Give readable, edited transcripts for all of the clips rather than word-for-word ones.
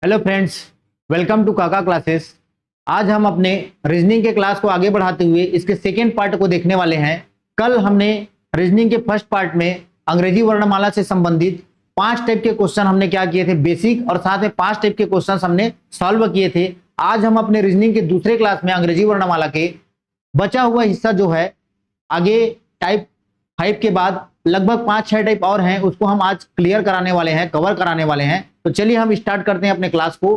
Hello friends, welcome to काका classes. आज हम अपने रीजनिंग के क्लास को आगे बढ़ाते हुए इसके सेकेंड पार्ट को देखने वाले हैं। कल हमने रीजनिंग के फर्स्ट पार्ट में अंग्रेजी वर्णमाला से संबंधित 5 टाइप के क्वेश्चन हमने क्या किए थे, बेसिक, और साथ में 5 टाइप के क्वेश्चन हमने सॉल्व किए थे। आज हम अपने रीजनिंग के दूसरे क्लास में अंग्रेजी वर्णमाला के बचा हुआ हिस्सा जो है, आगे टाइप 5 के बाद लगभग 5-6 टाइप और हैं, उसको हम आज क्लियर कराने वाले हैं, कवर कराने वाले हैं। तो चलिए हम स्टार्ट करते हैं अपने क्लास को।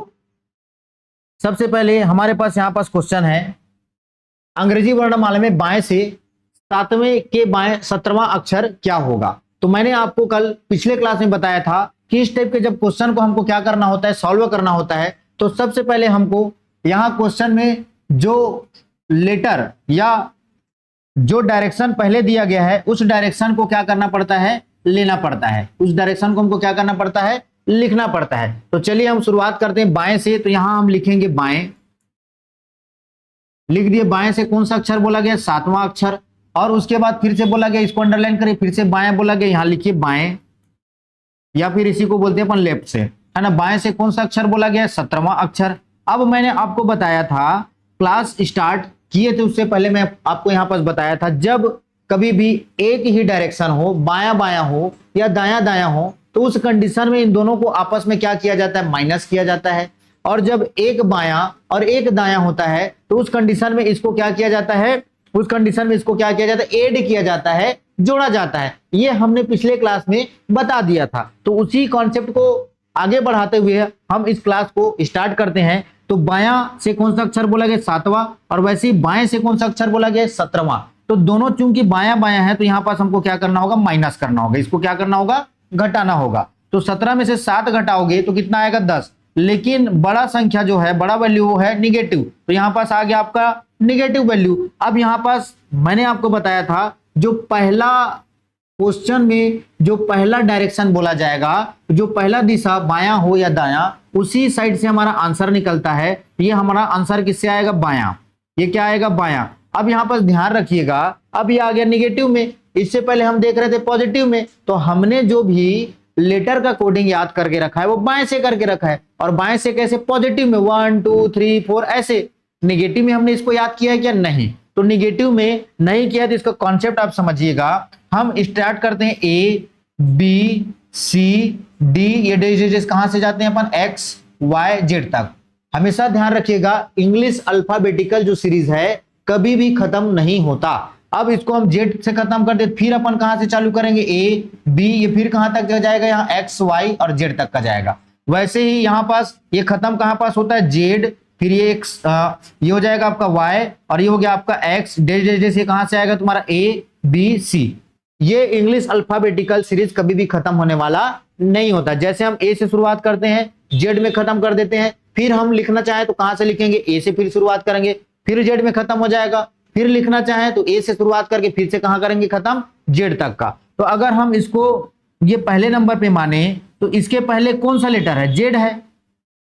सबसे पहले हमारे पास यहाँ पास क्वेश्चन है, अंग्रेजी वर्णमाला में बाएं से 7वें के बाएं 17वां अक्षर क्या होगा। तो मैंने आपको कल पिछले क्लास में बताया था कि इस टाइप के जब क्वेश्चन को हमको क्या करना होता है, सॉल्व करना होता है। तो सबसे पहले हमको यहाँ क्वेश्चन में जो लेटर या जो डायरेक्शन पहले दिया गया है उस डायरेक्शन को क्या करना पड़ता है, लेना पड़ता है। उस डायरेक्शन को हमको क्या करना पड़ता है, लिखना पड़ता है। तो चलिए हम शुरुआत करते हैं बाएं से। तो यहां हम लिखेंगे बाएं, लिख दिए। बाएं से कौन सा अक्षर बोला गया, 7वां अक्षर। और उसके बाद फिर से बोला गया, इसको अंडरलाइन करिए, फिर से बाएं बोला गया, यहां लिखिए बाएं, या फिर इसी को बोलते हैं अपन लेफ्ट से, है ना। बाएं से कौन सा अक्षर बोला गया, 17वां अक्षर। अब मैंने आपको बताया था, क्लास स्टार्ट किए थे उससे पहले मैं आपको यहां पर बताया था, जब कभी भी एक ही डायरेक्शन हो, बायां बायां हो या दायां दायां हो, तो उस कंडीशन में इन दोनों को आपस में क्या किया जाता है, माइनस किया जाता है। और जब एक बायां और एक दायां होता है तो उस कंडीशन में इसको क्या किया जाता है, उस कंडीशन में इसको क्या किया जाता है, ऐड किया जाता है, जोड़ा जाता है। ये हमने पिछले क्लास में बता दिया था। तो उसी कॉन्सेप्ट को आगे बढ़ाते हुए हम इस क्लास को स्टार्ट करते हैं। तो बायां से कौन सा अक्षर बोला गया, 7वां, और वैसे ही बाएं से कौन सा अक्षर बोला गया, 17वां। तो दोनों चूंकि बायां बायां है तो यहां पास हमको क्या करना होगा, माइनस करना होगा, इसको क्या करना होगा, घटाना होगा। तो 17 में से 7 घटाओगे तो कितना आएगा, 10। लेकिन बड़ा संख्या जो है, बड़ा वैल्यू वो है निगेटिव, तो यहां पास आ गया आपका निगेटिव वैल्यू। अब यहां पास मैंने आपको बताया था, जो पहला क्वेश्चन में जो पहला डायरेक्शन बोला जाएगा, जो पहला दिशा बायां हो या दायां, उसी साइड से हमारा आंसर निकलता है। ये हमारा आंसर किससे आएगा, बायां। ये क्या आएगा, बायां। अब यहां पर ध्यान रखिएगा, अब ये आ गया निगेटिव में, इससे पहले हम देख रहे थे पॉजिटिव में। तो हमने जो भी लेटर का कोडिंग याद करके रखा है वो बाएं से करके रखा है। और बाएं से कैसे, पॉजिटिव में 1 2 3 4 ऐसे। निगेटिव में हमने इसको याद किया है क्या, नहीं। तो निगेटिव में नहीं किया तो इसका कॉन्सेप्ट आप समझिएगा। हम स्टार्ट करते हैं A B C D, ये डिजिट्स कहां से जाते हैं अपन, X Y Z तक। हमेशा ध्यान रखिएगा, इंग्लिश अल्फाबेटिकल जो सीरीज है कभी भी खत्म नहीं होता। अब इसको हम Z से खत्म कर दे, फिर अपन कहां से चालू करेंगे, A B, ये फिर कहां तक जाएगा, यहाँ X Y और Z तक का जाएगा। वैसे ही यहाँ पास ये खत्म कहां पास होता है, Z, फिर ये ये हो जाएगा आपका Y, और ये हो गया आपका X, जैसे कहां से आएगा तुम्हारा A B C। ये इंग्लिश अल्फाबेटिकल सीरीज कभी भी खत्म होने वाला नहीं होता। जैसे हम A से शुरुआत करते हैं, Z में खत्म कर देते हैं, फिर हम लिखना चाहें तो कहां से लिखेंगे, A से फिर शुरुआत करेंगे, फिर Z में खत्म हो जाएगा, फिर लिखना चाहें तो A से शुरुआत करके फिर से कहां करेंगे, खत्म, Z तक का। तो अगर हम इसको ये पहले नंबर पे माने तो इसके पहले कौन सा लेटर है, Z है।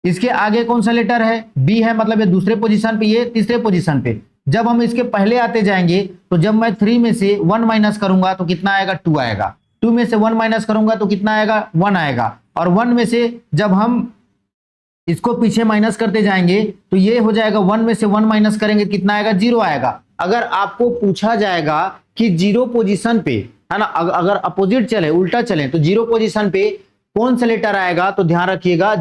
इसके आगे कौन सा लेटर है, B है, मतलब ये दूसरे पोजीशन पे, ये तीसरे पोजीशन पे। जब हम इसके पहले आते जाएंगे तो जब मैं 3 में से 1 माइनस करूंगा तो कितना आएगा, 2 आएगा। 2 में से 1 माइनस करूंगा तो कितना आएगा, 1 आएगा। और 1 में से जब हम इसको पीछे माइनस करते जाएंगे तो ये हो जाएगा, 1 में से 1 माइनस करेंगे कितना आएगा, 0 आएगा। अगर आपको पूछा जाएगा कि 0 पोजीशन पे, है ना, अगर अपोजिट चले, उल्टा चले, तो 0 पोजीशन पे कौन सा लेटर आएगा, तो ध्यान रखिएगा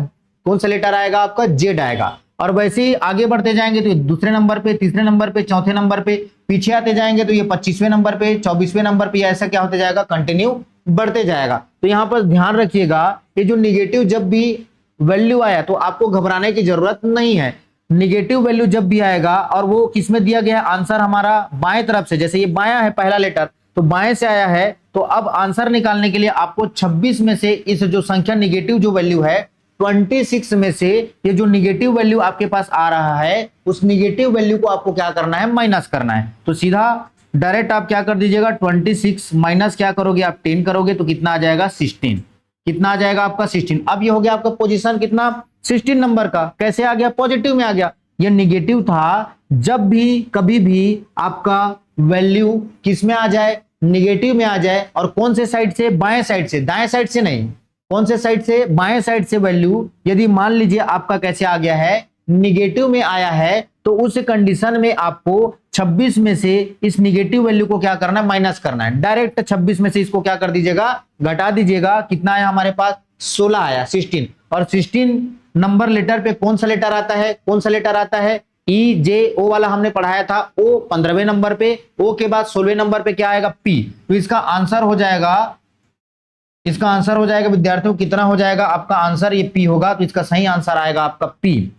कौन सा लेटर आएगा, आपका Z आएगा। और वैसे ही आगे बढ़ते जाएंगे तो दूसरे नंबर पे, तीसरे नंबर पे, चौथे नंबर पे, पीछे आते जाएंगे तो ये 25वें नंबर पे, 24वें नंबर पे, ऐसा क्या होते जाएगा, कंटिन्यू बढ़ते जाएगा। तो यहाँ पर ध्यान रखिएगा, ये जो निगेटिव जब भी वैल्यू आया तो आपको घबराने की जरूरत नहीं है। निगेटिव वैल्यू जब भी आएगा, और वो किसमें दिया गया है, आंसर हमारा बाएं तरफ से, जैसे ये बायां है पहला लेटर, तो बाएं से आया है, तो अब आंसर निकालने के लिए आपको 26 में से इस जो संख्या निगेटिव जो वैल्यू है 26 में से ये जो निगेटिव वैल्यू आपके पास आ रहा है, उस निगेटिव वैल्यू को आपको क्या करना है, माइनस करना है। तो सीधा डायरेक्ट आप क्या कर दीजिएगा, 26 माइनस क्या करोगे आप, 10 करोगे तो कितना आ जाएगा, 16। कितना आ जाएगा आपका, 16। अब ये हो गया आपका पोजीशन कितना, 16 नंबर का। कैसे आ गया, पॉजिटिव में आ गया। ये निगेटिव था, जब भी कभी भी आपका वैल्यू किस में आ जाए, निगेटिव में आ जाए, और कौन से साइड से, बाएं साइड से, दाएं साइड से नहीं, कौन से साइड से, बाएं साइड से वैल्यू यदि मान लीजिए आपका कैसे आ गया है, निगेटिव में आया है, तो उस कंडीशन में आपको 26 में से इस निगेटिव वैल्यू को क्या करना है, माइनस करना है। डायरेक्ट 26 में से इसको क्या कर दीजिएगा, घटा दीजिएगा। कितना आया हमारे पास, 16 आया, 16। और 16 नंबर लेटर पे कौन सा लेटर आता है, कौन सा लेटर आता है, ई जे ओ वाला हमने पढ़ाया था। ओ 15वें नंबर पे, ओ के बाद 16वें नंबर पे क्या आएगा, पी। तो इसका आंसर हो जाएगा, इसका आंसर हो जाएगा विद्यार्थियों, कितना हो जाएगा आपका आंसर, ये पी होगा। तो इसका सही आंसर आएगा आपका पी।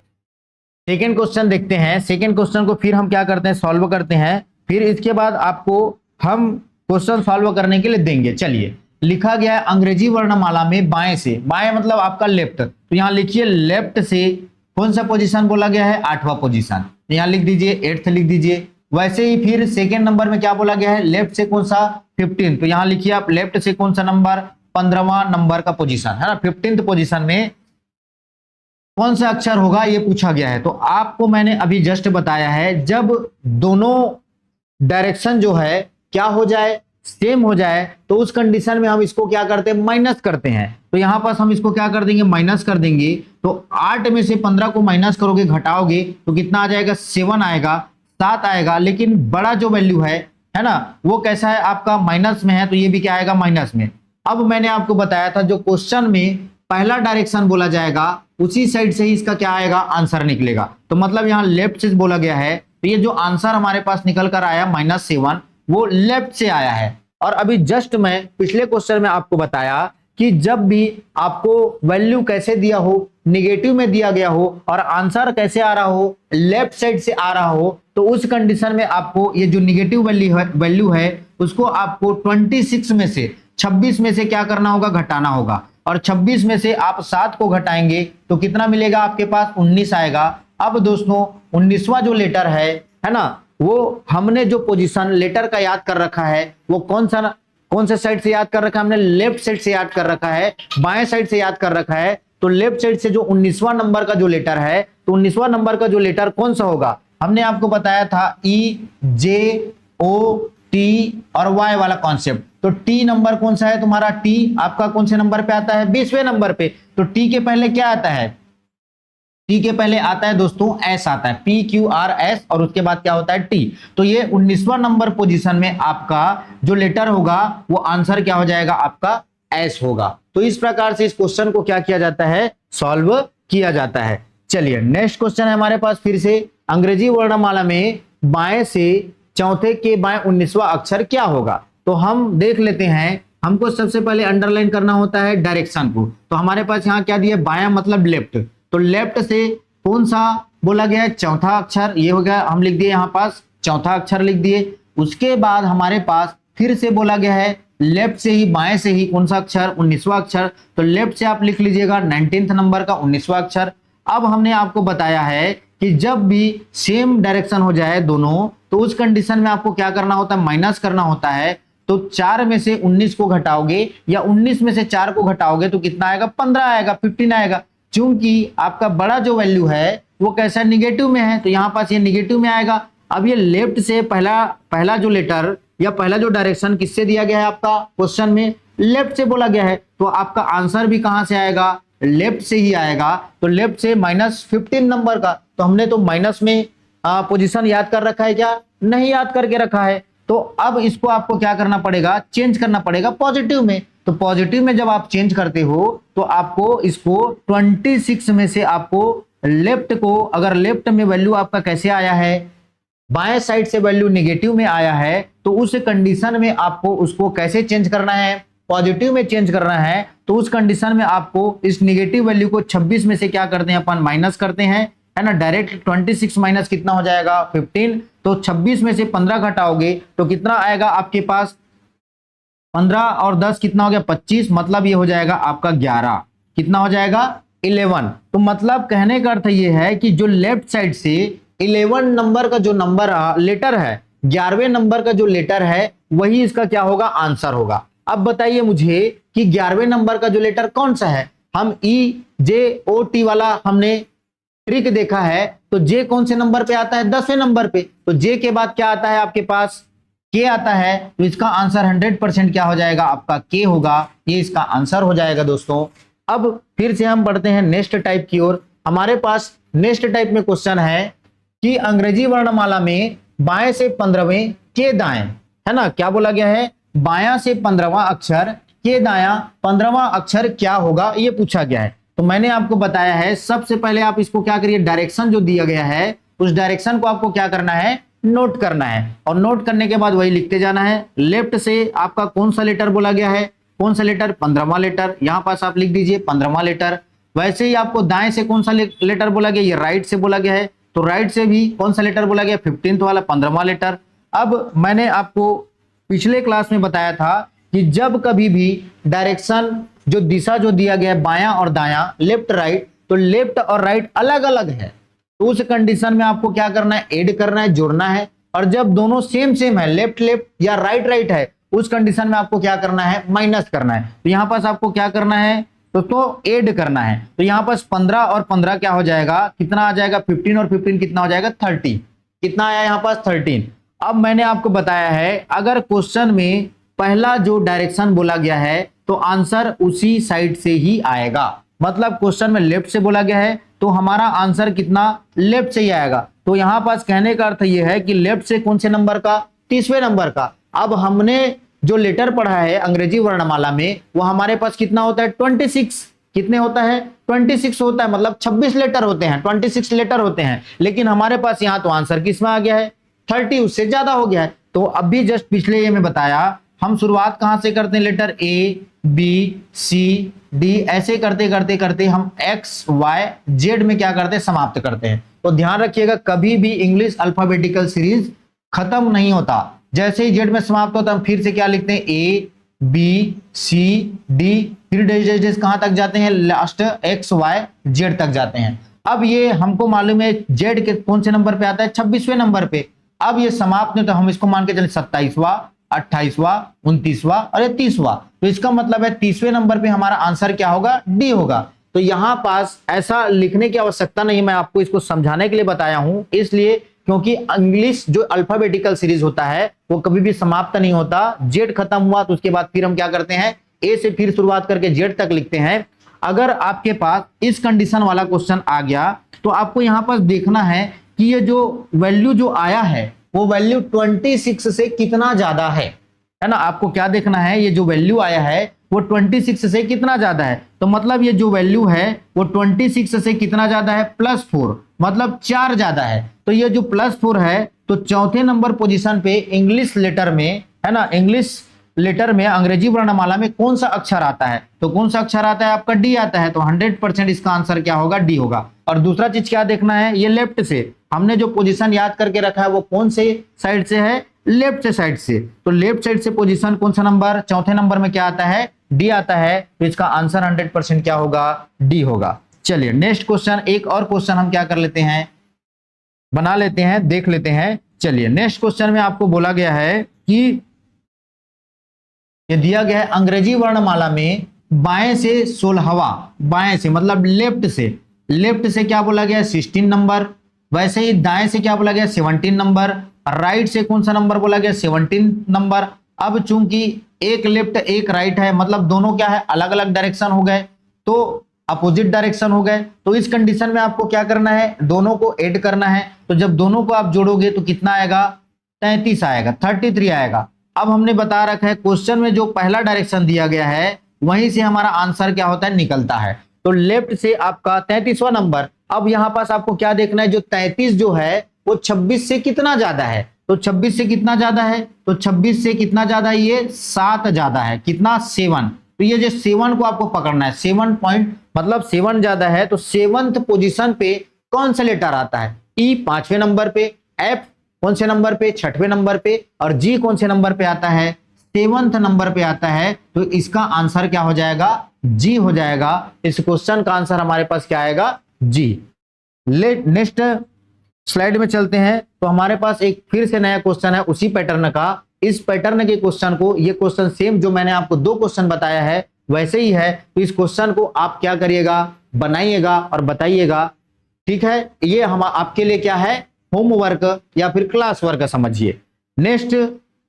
सेकेंड क्वेश्चन देखते हैं। सेकेंड क्वेश्चन को फिर हम क्या करते हैं, सॉल्व करते हैं। फिर इसके बाद आपको हम क्वेश्चन सॉल्व करने के लिए देंगे। चलिए, लिखा गया है अंग्रेजी वर्णमाला में बाएं से, बाएं मतलब आपका लेफ्ट। तो यहां लिखिए लेफ्ट से कौन सा पोजीशन बोला गया है, 8वां पोजीशन। तो यहां लिख दीजिए 8th लिख दीजिए। वैसे ही फिर सेकेंड नंबर में क्या बोला गया है, लेफ्ट से कौन सा, 15। तो यहां लिखिए आप लेफ्ट से कौन सा नंबर, 15वां नंबर का पोजीशन है ना। 15th पोजीशन में कौन सा अक्षर होगा ये पूछा गया है। तो आपको मैंने अभी जस्ट बताया है, जब दोनों डायरेक्शन जो है क्या हो जाए, सेम हो जाए, तो उस कंडीशन में हम इसको क्या करते हैं, माइनस करते हैं। तो यहां पास हम इसको क्या कर देंगे, माइनस कर देंगे। तो 8 में से 15 को माइनस करोगे, घटाओगे, तो कितना आ जाएगा, 7 आएगा, 7 आएगा। लेकिन बड़ा जो वैल्यू है ना, वो कैसा है आपका, माइनस में है, तो ये भी क्या आएगा, माइनस में। अब मैंने आपको बताया था, जो क्वेश्चन में पहला डायरेक्शन बोला जाएगा उसी साइड से ही इसका क्या आएगा, आंसर निकलेगा। तो मतलब यहां लेफ्ट से बोला गया है, तो ये जो आंसर हमारे पास निकल कर आया -7, वो लेफ्ट से आया है। और अभी जस्ट मैं पिछले क्वेश्चन में आपको बताया कि जब भी आपको वैल्यू कैसे दिया हो, निगेटिव में दिया गया हो और आंसर कैसे आ रहा हो, लेफ्ट साइड से आ रहा हो, तो उस कंडीशन में आपको ये जो निगेटिव वैल्यू है उसको आपको 26 में से, 26 में से क्या करना होगा, घटाना होगा। और 26 में से आप 7 को घटाएंगे तो कितना मिलेगा आपके पास, 19 आएगा। अब दोस्तों 19वां जो लेटर है ना, वो हमने जो पोजीशन लेटर का याद कर रखा है, वो कौन से साइड से याद कर रखा है, हमने लेफ्ट साइड से याद कर रखा है, बाएं साइड से याद कर रखा है। तो लेफ्ट साइड से जो 19वां नंबर का जो लेटर है, तो 19वां नंबर का जो लेटर कौन सा होगा, हमने आपको बताया था ई जे ओ टी और वाई वाला कॉन्सेप्ट। तो टी नंबर कौन सा है तुम्हारा, टी आपका कौन से नंबर पे आता है, 20वें नंबर पे। तो टी के पहले क्या आता है, टी के पहले आता है दोस्तों एस आता है, PQRS, और उसके बाद क्या होता है, टी। तो ये 19वां नंबर पोजीशन में आपका जो लेटर होगा वो आंसर क्या हो जाएगा, आपका एस होगा। तो इस प्रकार से इस क्वेश्चन को क्या किया जाता है, सॉल्व किया जाता है। चलिए नेक्स्ट क्वेश्चन है हमारे पास फिर से, अंग्रेजी वर्णमाला में बाएं से चौथे के बाएं 19वां अक्षर क्या होगा। तो हम देख लेते हैं। हमको सबसे पहले अंडरलाइन करना होता है डायरेक्शन को। तो हमारे पास यहाँ क्या दिया, बायां मतलब लेफ्ट। तो लेफ्ट से कौन सा बोला गया है, चौथा अक्षर, ये हो गया, हम लिख दिए यहाँ पास चौथा अक्षर लिख दिए। उसके बाद हमारे पास फिर से बोला गया है लेफ्ट से ही, बाएं से ही कौन सा अक्षर, 19वां अक्षर। तो लेफ्ट से आप लिख लीजिएगा 19th नंबर का 19वां अक्षर। अब हमने आपको बताया है कि जब भी सेम डायरेक्शन हो जाए दोनों, तो उस कंडीशन में आपको क्या करना होता है, माइनस करना होता है। तो 4 में से 19 को घटाओगे या 19 में से 4 को घटाओगे तो कितना आएगा, 15 आएगा, 15 आएगा। क्योंकि आपका बड़ा जो वैल्यू है वो कैसा निगेटिव में है, तो यहां पास ये निगेटिव में आएगा। अब ये लेफ्ट से पहला जो लेटर या पहला जो डायरेक्शन किससे दिया गया है, आपका क्वेश्चन में लेफ्ट से बोला गया है, तो आपका आंसर भी कहां से आएगा, लेफ्ट से ही आएगा। तो लेफ्ट से -15 नंबर का, तो हमने तो माइनस में पोजीशन याद कर रखा है क्या, नहीं याद करके रखा है। तो अब इसको आपको क्या करना पड़ेगा, चेंज करना पड़ेगा पॉजिटिव में। तो पॉजिटिव में जब आप चेंज करते हो तो आपको इसको 26 में से आपको लेफ्ट को, अगर लेफ्ट में वैल्यू आपका कैसे आया है, बाएं साइड से वैल्यू नेगेटिव में आया है, तो उस कंडीशन में आपको उसको कैसे चेंज करना है, पॉजिटिव में चेंज करना है। तो उस कंडीशन में आपको इस नेगेटिव वैल्यू को 26 में से क्या करते हैं, अपन माइनस करते हैं, है ना। डायरेक्ट 26 माइनस कितना हो जाएगा, 15। तो 26 में से 15 घटाओगे तो कितना आएगा आपके पास, 15 और 10 कितना हो गया, 25। मतलब ये हो जाएगा आपका 11। कितना हो जाएगा, 11। तो मतलब कहने का अर्थ ये है कि जो लेफ्ट साइड से 11 नंबर का जो नंबर लेटर है, 11वें नंबर का जो लेटर है, वही इसका क्या होगा, आंसर होगा। अब बताइए मुझे कि 11वें नंबर का जो लेटर कौन सा है। हम EJOT वाला हमने ट्रिक देखा है, तो जे कौन से नंबर पे आता है, 10वें नंबर पे। तो जे के बाद क्या आता है आपके पास, के आता है। तो इसका आंसर 100% क्या हो जाएगा, आपका के होगा। ये इसका आंसर हो जाएगा दोस्तों। अब फिर से हम बढ़ते हैं नेक्स्ट टाइप की ओर। हमारे पास नेक्स्ट टाइप में क्वेश्चन है कि अंग्रेजी वर्णमाला में बाएं से 15वें के दाएं, है ना, क्या बोला गया है, बायां से 15वां अक्षर के दायां 15वां अक्षर क्या होगा, ये पूछा गया है। तो मैंने आपको बताया है, सबसे पहले आप इसको क्या करिए, डायरेक्शन जो दिया गया है उस डायरेक्शन को आपको क्या करना है, नोट करना है, और नोट करने के बाद वही लिखते जाना है। लेफ्ट से आपका कौन सा लेटर बोला गया है, कौन सा लेटर, 15वां लेटर, यहां पास आप लिख दीजिए 15वां लेटर। वैसे ही आपको दाएं से कौन सा लेटर बोला गया, ये राइट से बोला गया है, तो राइट से भी कौन सा लेटर बोला गया, 15th वाला 15वां लेटर। अब मैंने आपको पिछले क्लास में बताया था कि जब कभी भी डायरेक्शन जो दिशा जो दिया गया है बायां और दायां, लेफ्ट राइट, तो लेफ्ट और राइट अलग अलग है, तो उस कंडीशन में आपको क्या करना है, ऐड करना है, जोड़ना है। और जब दोनों सेम सेम है, लेफ्ट लेफ्ट या राइट राइट है, उस कंडीशन में आपको क्या करना है, माइनस करना है। तो यहां पास आपको क्या करना है, तो ऐड करना है। तो यहां पास 15 और 15 क्या हो जाएगा, कितना आ जाएगा, 15 और 15 कितना हो जाएगा, 30। कितना आया यहां पास, 13। अब मैंने आपको बताया है, अगर क्वेश्चन में पहला जो डायरेक्शन बोला गया है तो आंसर उसी साइड से ही आएगा। मतलब क्वेश्चन में लेफ्ट से बोला गया है तो हमारा आंसर कितना, लेफ्ट से ही आएगा। तो यहां पास कहने का अर्थ यह है कि लेफ्ट से कौन से नंबर का, 30वें नंबर का। अब हमने जो लेटर पढ़ा है अंग्रेजी वर्णमाला में वो हमारे पास कितना होता है, 26। कितने होता है, 26 होता है, मतलब 26 लेटर होते हैं, 26 लेटर होते हैं। लेकिन हमारे पास यहाँ तो आंसर किसमें आ गया है, 30, उससे ज्यादा हो गया है। तो अभी जस्ट पिछले ये में बताया, हम शुरुआत कहां से करते हैं, letter A B C D ऐसे करते करते करते हम एक्स वाई जेड में क्या करते हैं, समाप्त करते हैं। तो ध्यान रखिएगा, कभी भी इंग्लिश अल्फाबेटिकल सीरीज खत्म नहीं होता। जैसे ही जेड में समाप्त होता है हम फिर से क्या लिखते हैं, ए बी सी डी, फिर डेज कहां तक जाते हैं, लास्ट एक्स वाई जेड तक जाते हैं। अब ये हमको मालूम है जेड के कौन से नंबर पे आता है, 26वें नंबर पे। अब ये समाप्त नहीं, तो हम इसको मान के चले 27वां, 28वां, 29वां और 30वां। तो इसका मतलब है 30वें नंबर पे हमारा आंसर क्या होगा, डी होगा। तो यहां पास ऐसा लिखने की आवश्यकता नहीं, मैं आपको इसको समझाने के लिए बताया हूं, इसलिए क्योंकि इंग्लिश जो अल्फाबेटिकल सीरीज होता है वो कभी भी समाप्त नहीं होता। जेड खत्म हुआ तो उसके बाद फिर हम क्या करते हैं, ए से फिर शुरुआत करके जेड तक लिखते हैं। अगर आपके पास इस कंडीशन वाला क्वेश्चन आ गया तो आपको यहां पर देखना है कि ये जो वैल्यू जो आया है वो वैल्यू 26 से कितना ज्यादा है ना। आपको क्या देखना है, ये जो वैल्यू आया है वो 26 से कितना ज्यादा है। तो मतलब ये जो वैल्यू है वो 26 से कितना ज्यादा है, +4, मतलब 4 ज्यादा है। तो ये जो +4 है तो चौथे नंबर पोजीशन पे इंग्लिश लेटर में, है ना, इंग्लिश लेटर में अंग्रेजी वर्णमाला में कौन सा अक्षर आता है, तो कौन सा अक्षर आता है, आपका डी आता है। तो 100% इसका आंसर क्या होगा, डी होगा। और दूसरा चीज क्या देखना है, ये लेफ्ट से हमने जो पोजीशन याद करके रखा है वो कौन से साइड से है, लेफ्ट से साइड से। तो लेफ्ट साइड से पोजीशन कौन सा नंबर, चौथे नंबर में क्या आता है, डी आता है। तो इसका आंसर 100% क्या होगा, डी होगा। चलिए नेक्स्ट क्वेश्चन, एक और क्वेश्चन हम क्या कर लेते हैं, बना लेते हैं, देख लेते हैं। चलिए नेक्स्ट क्वेश्चन में आपको बोला गया है कि ये दिया गया है अंग्रेजी वर्णमाला में बाएं से 16वां, बाएं से मतलब लेफ्ट से क्या बोला गया है, 16 नंबर। वैसे ही दाएं से क्या बोला गया, 17 नंबर। राइट से कौन सा नंबर बोला गया, 17 नंबर। अब चूंकि एक लेफ्ट एक राइट है, मतलब दोनों क्या है, अलग अलग डायरेक्शन हो गए, तो अपोजिट डायरेक्शन हो गए। तो इस कंडीशन में आपको क्या करना है, दोनों को ऐड करना है। तो जब दोनों को आप जोड़ोगे तो कितना आएगा, 33 आएगा, 33 आएगा। अब हमने बता रखा है क्वेश्चन में जो पहला डायरेक्शन दिया गया है वहीं से हमारा आंसर क्या होता है, निकलता है। तो लेफ्ट से आपका 33वां नंबर। अब यहां पास आपको क्या देखना है, जो 33 जो है वो 26 से कितना ज्यादा है। तो 26 से कितना ज्यादा है, तो 26 से कितना ज्यादा है, ये 7 ज्यादा है, कितना, 7। तो ये जो 7 को आपको पकड़ना है, 7 पॉइंट मतलब 7 ज्यादा है। तो 7th पोजीशन पे कौन सा लेटर आता है, ई 5वें नंबर पे, एफ कौन से नंबर पे, 6वें नंबर पे, और जी कौन से नंबर पे आता है, 7th नंबर पे आता है। तो इसका आंसर क्या हो जाएगा, जी हो जाएगा। इस क्वेश्चन का आंसर हमारे पास क्या आएगा, जी। नेक्स्ट स्लाइड में चलते हैं। तो हमारे पास एक फिर से नया क्वेश्चन है उसी पैटर्न का। इस पैटर्न के क्वेश्चन को, ये क्वेश्चन सेम जो मैंने आपको 2 क्वेश्चन बताया है वैसे ही है। तो इस क्वेश्चन को आप क्या करिएगा, बनाइएगा और बताइएगा, ठीक है। ये हम आपके लिए क्या है, होमवर्क या फिर क्लास वर्क समझिए। नेक्स्ट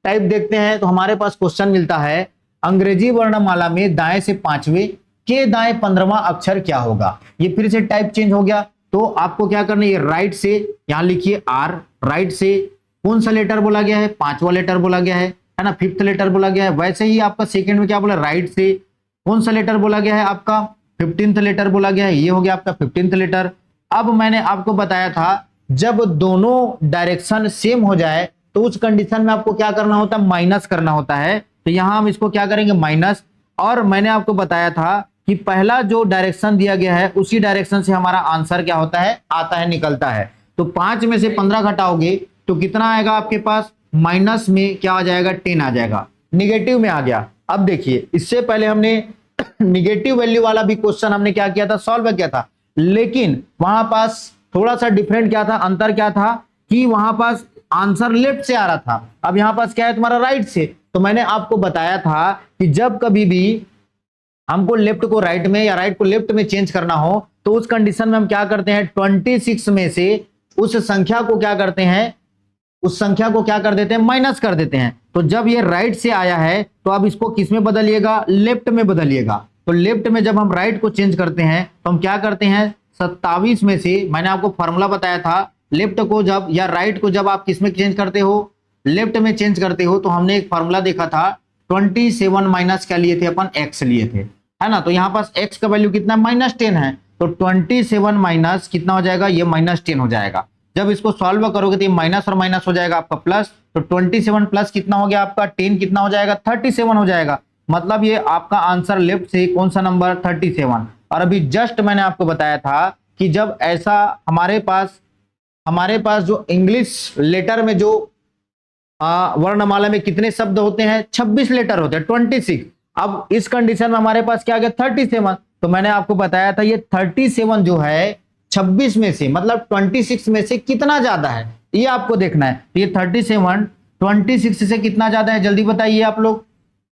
टाइप देखते हैं। तो हमारे पास क्वेश्चन मिलता है अंग्रेजी वर्णमाला में दाएं से 5वें के दाएं 15वां अक्षर क्या होगा। ये फिर से टाइप चेंज हो गया, तो आपको क्या करना है, ये राइट से यहां लिखिए आर, राइट से कौन सा लेटर बोला गया है, 5वां लेटर बोला गया है ना, 5th लेटर बोला गया है। वैसे ही आपका सेकंड में क्या बोला, राइट से कौन सा लेटर बोला गया है, आपका 15th लेटर बोला गया है, ये हो गया आपका 15th लेटर। अब मैंने आपको बताया था जब दोनों डायरेक्शन सेम हो जाए तो उस कंडीशन में आपको क्या करना होता है, माइनस करना होता है। तो यहां हम इसको क्या करेंगे, माइनस। और मैंने आपको बताया था कि पहला जो डायरेक्शन दिया गया है उसी डायरेक्शन से हमारा आंसर क्या होता है, आता है, निकलता है। तो 5 में से 15 घटाओगे तो कितना आएगा आपके पास, माइनस में क्या आ जाएगा, 10 आ जाएगा, निगेटिव में आ गया। अब देखिए इससे पहले हमने निगेटिव वैल्यू वाला भी क्वेश्चन हमने क्या किया था, सॉल्व किया था, लेकिन वहां पास थोड़ा सा डिफरेंट क्या था, अंतर क्या था कि वहां पास आंसर लेफ्ट से आ रहा था, अब यहां पास क्या है तुम्हारा राइट से। तो मैंने आपको बताया था कि जब कभी भी हमको लेफ्ट को राइट में या राइट को लेफ्ट में चेंज करना हो तो उस कंडीशन में हम क्या करते हैं, 26 में से उस संख्या को क्या करते हैं, उस संख्या को क्या कर देते हैं, माइनस कर देते हैं। तो जब ये राइट से आया है तो अब इसको किस में बदलिएगा, लेफ्ट में बदलिएगा। तो लेफ्ट में जब हम राइट को चेंज करते हैं तो हम क्या करते हैं, 27 में से, मैंने आपको फॉर्मूला बताया था, लेफ्ट को जब या राइट को जब आप किस में चेंज करते हो, लेफ्ट में चेंज करते हो, तो हमने एक फॉर्मूला देखा था 27 माइनस क्या लिए थे अपन, एक्स लिए थे, है ना। तो यहाँ पास x का वैल्यू कितना, -10 है, तो 27 माइनस कितना हो जाएगा, ये -10 हो जाएगा। जब इसको सॉल्व करोगे तो ये माइनस और माइनस हो जाएगा आपका प्लस, तो 27 प्लस कितना हो गया आपका 10 कितना हो जाएगा, 37 हो जाएगा। मतलब ये आपका आंसर लेफ्ट से कौन सा नंबर, 37। और अभी जस्ट मैंने आपको बताया था कि जब ऐसा हमारे पास जो इंग्लिश लेटर में जो वर्णमाला में कितने शब्द होते हैं, 26 लेटर होते हैं, 26। अब इस कंडीशन में हमारे पास क्या आ गया, 37। तो मैंने आपको बताया था ये 37 जो है 26 में से, मतलब 26 में से कितना ज्यादा है, ये आपको देखना है। ये 37 26 से कितना ज्यादा है, जल्दी बताइए आप लोग।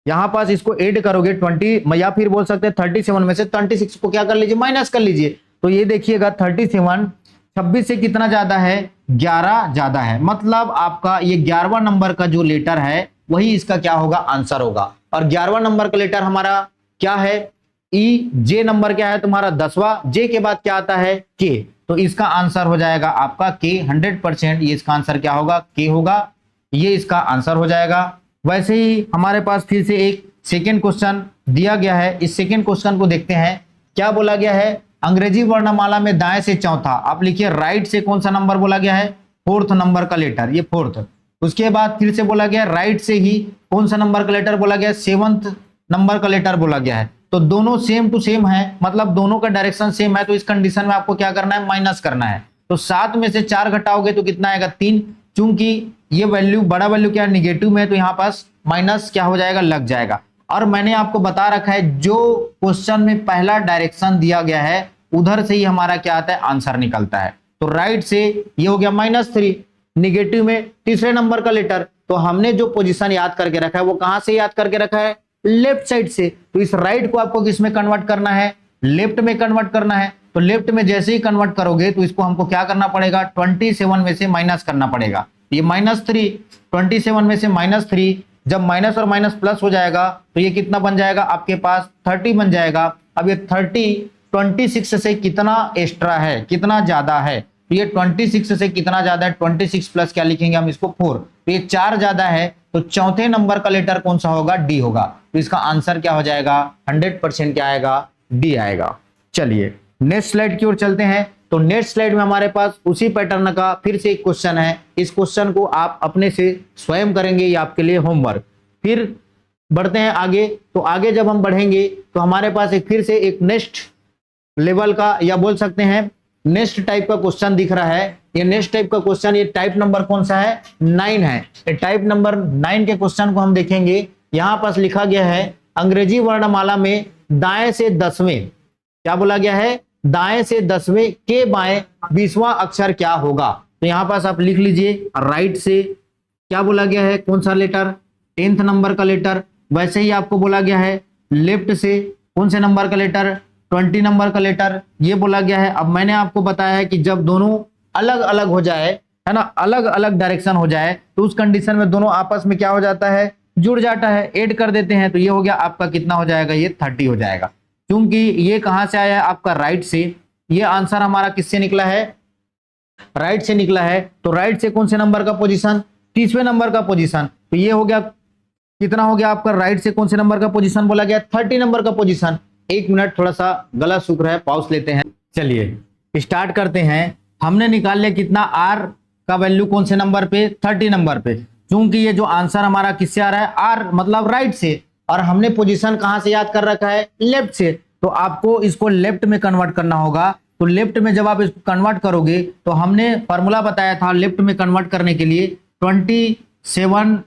यहां पास इसको ऐड करोगे 20, या फिर बोल सकते हैं 37 में से 26 को क्या कर लीजिए, माइनस कर लीजिए। तो ये देखिएगा 37 26 से कितना ज्यादा है, 11 ज्यादा है। मतलब आपका ये 11वां नंबर का जो लेटर है वही इसका क्या होगा, आंसर होगा। और 11वां नंबर का लेटर हमारा क्या है, ई। जे नंबर क्या है तुम्हारा 10वां, जे के बाद क्या आता है, के। तो इसका आंसर हो जाएगा आपका के, 100% ये इसका आंसर क्या होगा, के होगा, ये इसका आंसर हो जाएगा। वैसे ही हमारे पास फिर से एक सेकेंड क्वेश्चन दिया गया है, इस सेकेंड क्वेश्चन को देखते हैं। क्या बोला गया है, अंग्रेजी वर्णमाला में दाएं से चौथा, आप लिखिए राइट से कौन सा नंबर बोला गया है, 4th नंबर का लेटर, ये 4th। उसके बाद फिर से बोला गया राइट से ही कौन सा नंबर का लेटर बोला गया, 7th नंबर का लेटर बोला गया है। तो दोनों सेम टू सेम है, मतलब दोनों का डायरेक्शन सेम है, तो इस कंडीशन में आपको क्या करना है, माइनस करना है। तो 7 में से 4 घटाओगे तो कितना आएगा, 3। चूंकि ये वैल्यू बड़ा वैल्यू क्या निगेटिव में है, तो यहाँ पास माइनस क्या हो जाएगा, लग जाएगा। और मैंने आपको बता रखा है जो क्वेश्चन में पहला डायरेक्शन दिया गया है उधर से ही हमारा क्या आता है, आंसर निकलता है। तो राइट से ये हो गया -3, निगेटिव में तीसरे नंबर का लेटर। तो हमने जो पोजीशन याद करके रखा है वो कहां से याद करके रखा है, लेफ्ट साइड से। तो इस राइट को आपको किस में कन्वर्ट करना है, लेफ्ट में कन्वर्ट करना है। तो लेफ्ट में जैसे ही कन्वर्ट करोगे तो इसको हमको क्या करना पड़ेगा, 27 में से माइनस करना पड़ेगा। ये -3, 27 में से -3, जब माइनस और माइनस प्लस हो जाएगा तो ये कितना बन जाएगा आपके पास, 30 बन जाएगा। अब ये 30 26 से कितना एक्स्ट्रा है, कितना ज्यादा है, तो ये 26 से कितना ज्यादा है, 26 प्लस क्या लिखेंगे हम इसको 4, तो ये 4 ज्यादा है। तो चौथे नंबर का लेटर कौन सा होगा, डी होगा। तो इसका आंसर क्या हो जाएगा, 100% क्या आएगा, डी आएगा। चलिए नेक्स्ट स्लाइड की ओर चलते हैं। तो नेक्स्ट स्लाइड में हमारे पास उसी पैटर्न का फिर से एक क्वेश्चन है। इस क्वेश्चन को आप अपने से स्वयं करेंगे, ये आपके लिए होमवर्क। फिर बढ़ते हैं आगे। तो आगे जब हम बढ़ेंगे तो हमारे पास एक फिर से एक नेक्स्ट लेवल का या बोल सकते हैं नेक्स्ट टाइप का क्वेश्चन दिख रहा है। ये नेक्स्ट टाइप का क्वेश्चन, ये टाइप नंबर कौन सा है, 9 है। ये टाइप नंबर 9 के क्वेश्चन को हम देखेंगे। यहां पास लिखा गया है अंग्रेजी वर्णमाला में दाएं से 10वें, क्या बोला गया है, दाएं से 10वें के बाएं 20वां अक्षर क्या होगा। तो यहां पास आप लिख लीजिए राइट से क्या बोला गया है, कौन सा लेटर, 10th नंबर का लेटर। वैसे ही आपको बोला गया है लेफ्ट से कौन से नंबर का लेटर, 20 नंबर का लेटर, ये बोला गया है। अब मैंने आपको बताया है कि जब दोनों अलग अलग हो जाए, है ना, अलग अलग डायरेक्शन हो जाए, तो उस कंडीशन में दोनों आपस में क्या हो जाता है, जुड़ जाता है, ऐड कर देते हैं। तो ये हो गया आपका कितना हो जाएगा, ये 30 हो जाएगा। क्योंकि ये कहां से आया है आपका राइट से, ये आंसर हमारा किससे निकला है, राइट से निकला है। तो राइट से कौन से नंबर का पोजीशन, 30वें नंबर का पोजीशन। तो ये हो गया, कितना हो गया आपका, राइट से कौन से नंबर का पोजीशन बोला गया, 30 नंबर का पोजीशन। एक मिनट, थोड़ा सा गला सूख रहा है, पॉज लेते हैं। चलिए स्टार्ट करते हैं। हमने निकाल लिया कितना, आर का वैल्यू कौन से नंबर पे, 30 नंबर पे। क्योंकि ये जो आंसर हमारा किससे आ रहा है, आर मतलब राइट से, और हमने पोजीशन कहां से याद कर रखा है, लेफ्ट से। तो आपको इसको लेफ्ट में कन्वर्ट करना होगा। तो लेफ्ट में जब आप इसको कन्वर्ट करोगे, तो हमने फॉर्मूला बताया था लेफ्ट में कन्वर्ट करने के लिए, 27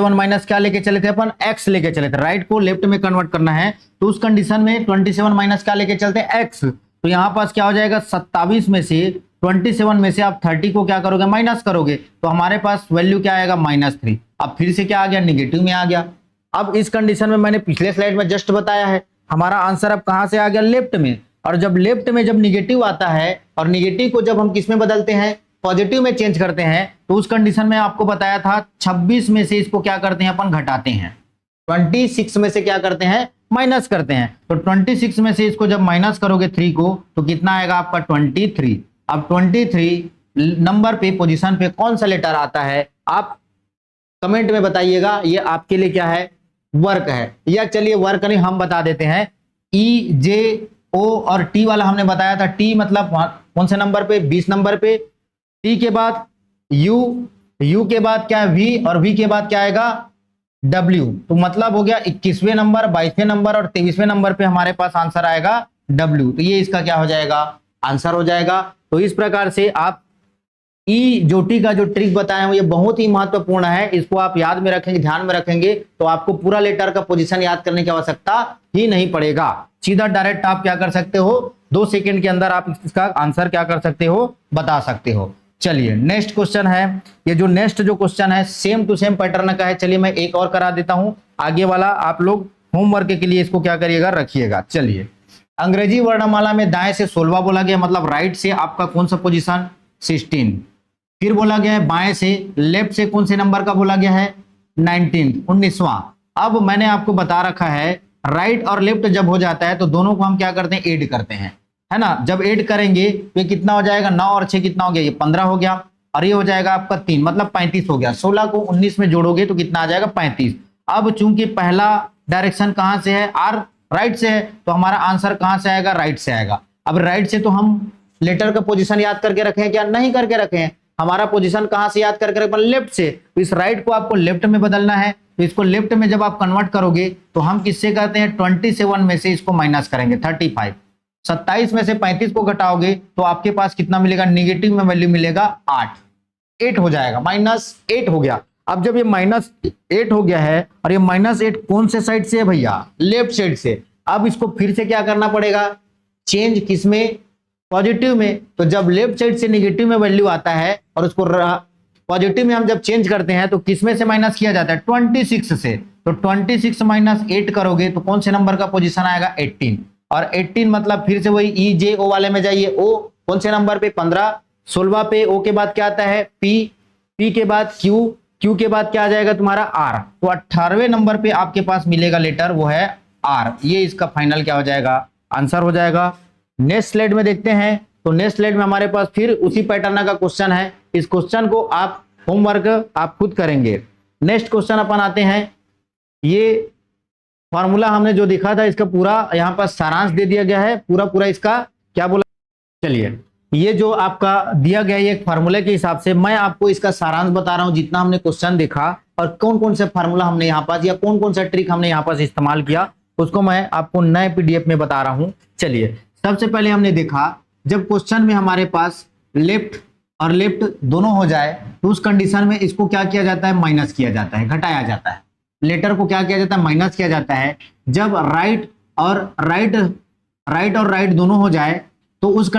माइनस क्या लेके चले थे अपन, एक्स लेके चले थे। राइट को लेफ्ट में कन्वर्ट करना है, तो उस कंडीशन में 27 माइनस क्या लेके चलते हैं, एक्स। तो यहाँ पास क्या हो जाएगा, 27 में से 27 में से आप 30 को क्या करोगे, माइनस करोगे, तो हमारे पास वैल्यू क्या आएगा, -3। अब फिर से क्या आ गया, निगेटिव में आ गया। अब इस कंडीशन में मैंने पिछले स्लाइड में जस्ट बताया है, हमारा आंसर अब कहां से आ गया, लेफ्ट में। और जब लेफ्ट में जब निगेटिव आता है, और निगेटिव को जब हम किस में बदलते हैं, पॉजिटिव में चेंज करते हैं, तो उस कंडीशन में आपको बताया था 26 में से इसको क्या करते हैं अपन, घटाते हैं। 26 में से क्या करते हैं, माइनस करते हैं। तो 26 में से इसको जब माइनस करोगे 3 को, तो कितना आएगा आपका 23। अब 23 नंबर पे, पोजीशन पे कौन सा लेटर आता है, आप कमेंट में बताइएगा। ये आपके लिए क्या है, वर्क है। या चलिए वर्क नहीं, हम बता देते हैं। ई, जे, ओ और टी वाला हमने बताया था। टी मतलब कौन से नंबर पे, 20 नंबर पे। टी के बाद यू, यू के बाद क्या है, वी, और वी के बाद क्या आएगा, डब्ल्यू। तो मतलब हो गया 21वें नंबर, 22वें नंबर और 23वें नंबर पे हमारे पास आंसर आएगा डब्ल्यू। तो ये इसका क्या हो जाएगा, आंसर हो जाएगा। तो इस प्रकार से आप ई जो टी का जो ट्रिक बताए हैं ये बहुत ही महत्वपूर्ण है। इसको आप याद में रखेंगे, ध्यान में रखेंगे, तो आपको पूरा लेटर का पोजीशन याद करने की आवश्यकता ही नहीं पड़ेगा। सीधा डायरेक्ट आप क्या कर सकते हो, 2 सेकंड के अंदर आप इसका आंसर क्या कर सकते हो, बता सकते हो। चलिए नेक्स्ट क्वेश्चन है। ये जो नेक्स्ट जो क्वेश्चन है सेम टू सेम पैटर्न का है। चलिए मैं एक और करा देता हूं, आगे वाला आप लोग होमवर्क के लिए इसको क्या करिएगा, रखिएगा। चलिए, अंग्रेजी वर्णमाला में दाएं से 16 बोला गया, मतलब राइट से आपका कौन सा पोजीशन, 16। फिर बोला गया है बाएं से, लेफ्ट से कौन से नंबर का बोला गया है, 19, 19वां। अब मैंने आपको बता रखा है, राइट और लेफ्ट जब हो जाता है तो दोनों को हम क्या करते हैं, ऐड करते हैं, है ना। जब ऐड करेंगे तो ये कितना हो जाएगा, 9 और 6 कितना हो गया, ये 15 हो गया, और ये हो जाएगा आपका 3, मतलब 35 हो गया। 16 को 19 में जोड़ोगे तो कितना आ जाएगा, 35। अब चूंकि पहला डायरेक्शन कहां से है, आर राइट से है, तो हमारा आंसर कहां से आएगा, राइट से आएगा। अब राइट से तो हम लेटर का पोजीशन याद करके रखे हैं क्या, नहीं करके रखे हैं। हमारा पोजीशन कहां से याद करके रखे, लेफ्ट से। तो इस राइट को आपको लेफ्ट में बदलना है। तो इसको लेफ्ट में जब आप कन्वर्ट करोगे तो हम किससे करते हैं, 27 में से इसको माइनस करेंगे, 35। 27 में से 35 को घटाओगे तो आपके पास कितना मिलेगा, निगेटिव में वैल्यू मिलेगा 8 हो जाएगा, -8 हो गया। अब जब ये -8 हो गया है, और ये -8 कौन से साइड से है भैया, लेफ्ट साइड से। अब इसको फिर से क्या करना पड़ेगा, चेंज किसमें, पॉजिटिव में। तो जब लेफ्ट साइड से निगेटिव में वैल्यू आता है और उसको पॉजिटिव में हम जब चेंज करते हैं तो किसमें से माइनस किया जाता है, 26 से। तो 26 - 8 करोगे तो कौन से नंबर का पोजीशन आएगा, 18। और 18 मतलब फिर से वही ई, जे, ओ वाले में जाइए। ओ कौन से नंबर पे, 15। 16 पे ओ के बाद क्या आता है, पी, पी के बाद क्यू, क्यू के बाद क्या आ जाएगा तुम्हारा, आर। तो 18वें नंबर पे आपके पास मिलेगा लेटर, वो है आर। ये इसका फाइनल क्या हो जाएगा, आंसर हो जाएगा। नेक्स्ट स्लाइड में देखते हैं। तो नेक्स्ट स्लाइड में हमारे पास फिर उसी पैटर्न का क्वेश्चन है। इस क्वेश्चन को आप होमवर्क आप खुद करेंगे। नेक्स्ट क्वेश्चन अपन आते हैं। ये फॉर्मूला हमने जो दिखा था इसका पूरा यहाँ पर सारांश दे दिया गया है, पूरा इसका क्या बोला। चलिए, ये जो आपका दिया गया है एक फार्मूले के हिसाब से मैं आपको इसका सारांश बता रहा हूं, जितना हमने क्वेश्चन देखा और कौन कौन से फार्मूला हमने यहाँ पास या कौन कौन सा ट्रिक हमने यहाँ पास इस्तेमाल किया, उसको मैं आपको नए पीडीएफ में बता रहा हूं। चलिए, सबसे पहले हमने देखा जब क्वेश्चन में हमारे पास लेफ्ट और लेफ्ट दोनों हो जाए तो उस कंडीशन में इसको क्या किया जाता है, माइनस किया जाता है, घटाया जाता है। लेटर को क्या किया जाता है, माइनस किया जाता है। जब राइट और राइट दोनों हो जाए तो उस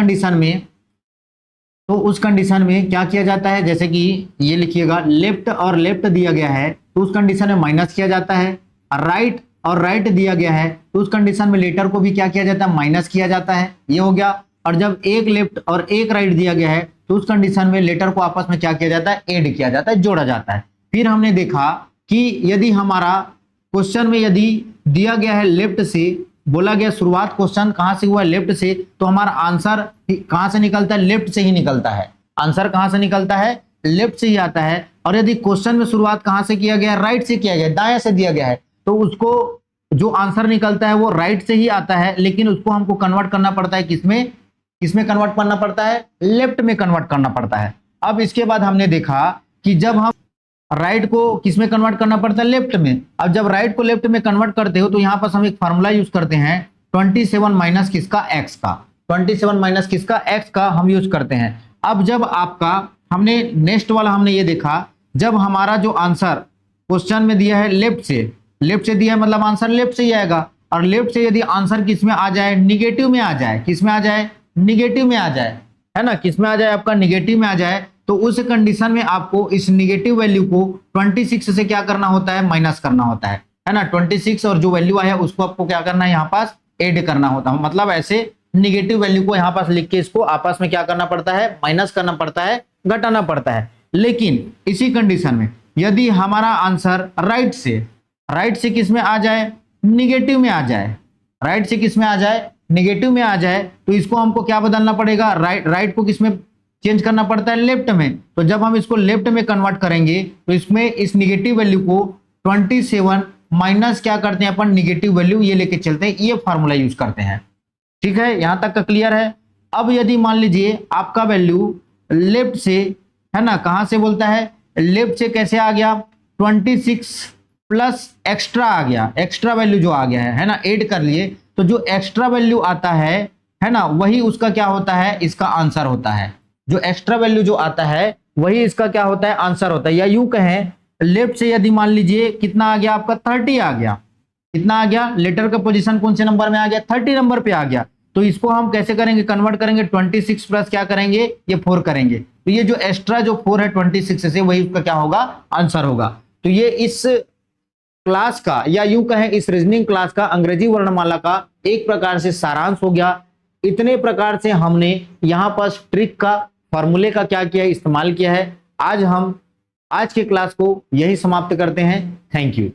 कंडीशन में क्या किया जाता है, जैसे कि ये लिखिएगा, लेफ्ट और लेफ्ट दिया गया है तो उस कंडीशन में माइनस किया जाता है। राइट और राइट दिया गया है तो उस कंडीशन में लेटर को भी क्या किया जाता है, माइनस किया जाता है। ये हो गया। और जब एक लेफ्ट और एक राइट दिया गया है तो उस कंडीशन में लेटर को आपस में क्या किया जाता है, ऐड किया जाता है, जोड़ा जाता है। फिर हमने देखा कि यदि हमारा क्वेश्चन में यदि दिया गया है लेफ्ट से, बोला गया शुरुआत क्वेश्चन कहां से हुआ है, लेफ्ट से, तो हमारा आंसर कहां से निकलता है, लेफ्ट से ही निकलता है। आंसर कहां से निकलता है, लेफ्ट से ही आता है। और यदि क्वेश्चन में शुरुआत कहां से किया गया है, राइट से किया गया है, दाएं से दिया गया है, तो उसको जो आंसर निकलता है वो राइट से ही आता है, लेकिन उसको हमको कन्वर्ट करना पड़ता है किसमें, किसमें कन्वर्ट करना पड़ता है, लेफ्ट में कन्वर्ट करना पड़ता है। अब इसके बाद हमने देखा कि जब हम राइट को किसमें कन्वर्ट करना पड़ता है, लेफ्ट में। अब जब राइट को लेफ्ट में कन्वर्ट करते हो तो यहां पर हम एक फार्मूला यूज करते हैं 27 माइनस किसका, एक्स का, 27 माइनस किसका, एक्स का हम यूज करते हैं। अब जब आपका हमने नेक्स्ट वाला हमने ये देखा, जब हमारा जो आंसर क्वेश्चन में दिया है लेफ्ट से दिया है, मतलब आंसर लेफ्ट से ही आएगा। और लेफ्ट से यदि आंसर किसमें आ जाए, निगेटिव में आ जाए, किसमें आ जाए, निगेटिव में आ जाए, है ना, किसमें आ जाए, आपका निगेटिव में आ जाए, तो उस कंडीशन में आपको इस निगेटिव वैल्यू को 26 से क्या करना होता है, माइनस करना होता है ना। 26 और जो वैल्यू आया उसको आपको क्या करना है, यहाँ पास ऐड करना होता है। मतलब ऐसे निगेटिव वैल्यू को यहाँ पास लिख के इसको आपस में क्या करना पड़ता है, माइनस करना पड़ता है, घटाना पड़ता है। लेकिन इसी कंडीशन में यदि हमारा आंसर राइट से किसमें आ जाए, निगेटिव में आ जाए, राइट से किसमें आ जाए, निगेटिव में आ जाए, तो इसको हमको क्या बदलना पड़ेगा, राइट को किसमें चेंज करना पड़ता है, लेफ्ट में। तो जब हम इसको लेफ्ट में कन्वर्ट करेंगे तो इसमें इस निगेटिव वैल्यू को 27 माइनस क्या करते हैं अपन, निगेटिव वैल्यू ये लेके चलते हैं, ये फॉर्मूला यूज करते हैं। ठीक है, यहां तक का क्लियर है। अब यदि मान लीजिए आपका वैल्यू लेफ्ट से, है ना, कहां से बोलता है, लेफ्ट से कैसे आ गया, 26 प्लस एक्स्ट्रा आ गया, एक्स्ट्रा वैल्यू जो आ गया है ना, ऐड कर लिए, तो जो एक्स्ट्रा वैल्यू आता है ना, वही उसका क्या होता है, इसका आंसर होता है। जो एक्स्ट्रा वैल्यू जो आता है वही इसका क्या होता है, आंसर होता है। या यूं कहें, लेफ्ट से यदि मान लीजिए कितना आ गया आपका, 30 आ गया, कितना आ गया, लेटर का पोजीशन कौन से नंबर में आ गया, 30 नंबर पे आ गया। तो इसको हम कैसे करेंगे, कन्वर्ट करेंगे, 26 प्लस क्या करेंगे, ये 4 करेंगे, तो ये जो एक्स्ट्रा जो 4 है 26 से, वही उसका क्या होगा, आंसर होगा। तो ये इस क्लास का, या यूं कहें इस रीजनिंग क्लास का, अंग्रेजी वर्णमाला का एक प्रकार से सारांश हो गया। इतने प्रकार से हमने यहां पर ट्रिक का, फॉर्मूले का क्या किया है, इस्तेमाल किया है। आज हम आज के क्लास को यही समाप्त करते हैं। Thank you.